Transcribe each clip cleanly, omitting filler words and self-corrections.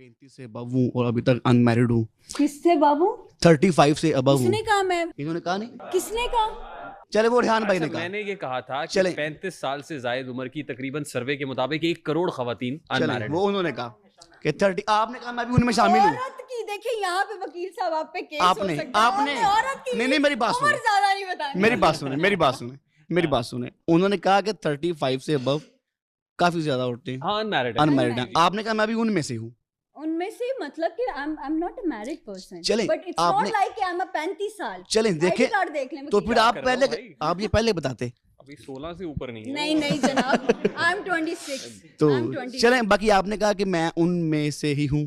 35 سے ابو ہوں اور ابھی تک انمیرڈ ہوں. کس سے بابو؟ 35 سے ابو کس ہوں. نے کہا؟ میں انہوں نے کہا نہیں. کس نے کہا؟ چلے وہ ریحان بھائی نے کہا. میں نے یہ کہا تھا کہ چلیں 35 سال سے زائد عمر کی تقریباً سروے کے مطابق 1 کروڑ خواتین چلیں انمیرڈ وہ انہوں نے کہا کہ 30. آپ نے کہا میں بھی ان میں شامل ہوں. عورت کی دیکھیں یہاں پہ وکیل صاحب آپ پہ کیس آپ ہو نے سکتا ہے. عورت کی نہیں میری بات عمر سنیں, زیادہ نہیں بتانی. میری بات سنیں. انہوں نے کہا کہ 35 سے ابو کافی زیادہ عورتیں ہاں انمیرڈ ہیں. آپ نے کہا میں بھی ان میں سے ہوں. ان میں سے مطلب کہ I'm not a married person. چلیں But it's not like کہ I'm a 35 سال. چلیں دیکھیں کارڈ دیکھ لیں. تو پھر آپ یہ پہلے بتاتے. ابھی 16 سے اوپر نہیں. نہیں جناب, I'm 26. تو چلیں باقی آپ نے کہا کہ میں ان میں سے ہی ہوں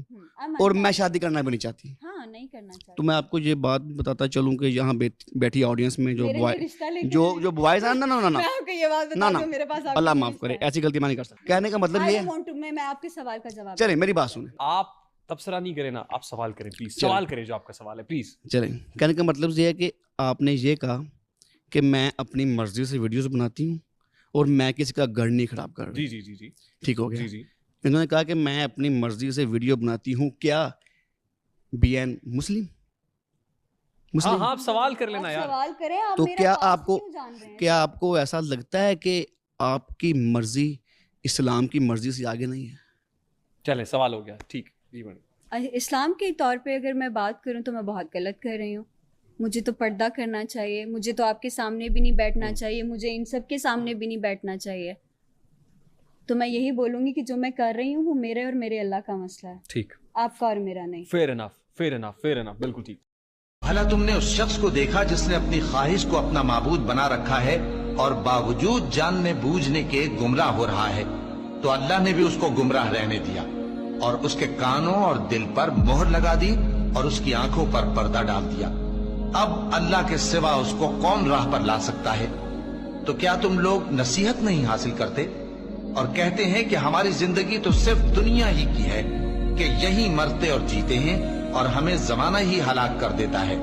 اور میں شادی کرنا بھی نہیں چاہتی. ہاں نہیں کرنا چاہتی. تو میں آپ کو یہ بات بتاتا چلوں کہ یہاں بیٹھی آڈینس میں جو بوائز ہیں نا اللہ معاف کرے ایسی غلطی میں نہیں کر سکتا. کہنے کا مطلب یہ میں آپ کے سوال کا جواب. چلیں میری بات سنیں. آپ تبصرہ نہیں کریں نا, آپ سوال کریں پلیز. سوال کریں جو آپ کا سوال ہے پلیز. چلیں کہنے کا مطلب یہ ہے کہ آپ نے یہ کہا کہ میں اپنی مرضی سے ویڈیوز بناتی ہوں اور میں کسی کا گھر نہیں خراب کر رہا. جی ٹھیک ہو گیا. جی انہوں نے کہا کہ میں اپنی مرضی سے ویڈیو بناتی ہوں. کیا بی این مسلم ہاں آپ سوال کر لینا یار. سوال کریں. تو کیا آپ کو ایسا لگتا ہے کہ آپ کی مرضی اسلام کی مرضی سے آگے نہیں ہے؟ چلیں سوال ہو گیا. ٹھیک جی میڈم. اسلام کے طور پہ اگر میں بات کروں تو میں بہت غلط کر رہی ہوں. مجھے تو پردہ کرنا چاہیے, مجھے تو آپ کے سامنے بھی نہیں بیٹھنا چاہیے, مجھے ان سب کے سامنے بھی نہیں بیٹھنا چاہیے. تو میں یہی بولوں گی کہ جو میں کر رہی ہوں وہ میرے اور میرے اللہ کا مسئلہ ہے. ٹھیک, آپ کا اور میرا نہیں. فیئر انف بالکل ٹھیک. بھلا تم نے اس شخص کو دیکھا جس نے اپنی خواہش کو اپنا معبود بنا رکھا ہے اور باوجود جاننے بوجھنے کے گمراہ ہو رہا ہے, تو اللہ نے بھی اس کو گمراہ رہنے دیا اور اس کے کانوں اور دل پر مہر لگا دی اور اس کی آنکھوں پر پردہ ڈال دیا. اب اللہ کے سوا اس کو کون راہ پر لا سکتا ہے؟ تو کیا تم لوگ نصیحت نہیں حاصل کرتے اور کہتے ہیں کہ ہماری زندگی تو صرف دنیا ہی کی ہے, کہ یہی مرتے اور جیتے ہیں اور ہمیں زمانہ ہی ہلاک کر دیتا ہے,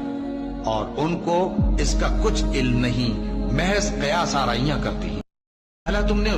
اور ان کو اس کا کچھ علم نہیں, محض قیاس آرائیاں کرتی ہیں. بھلا تم نے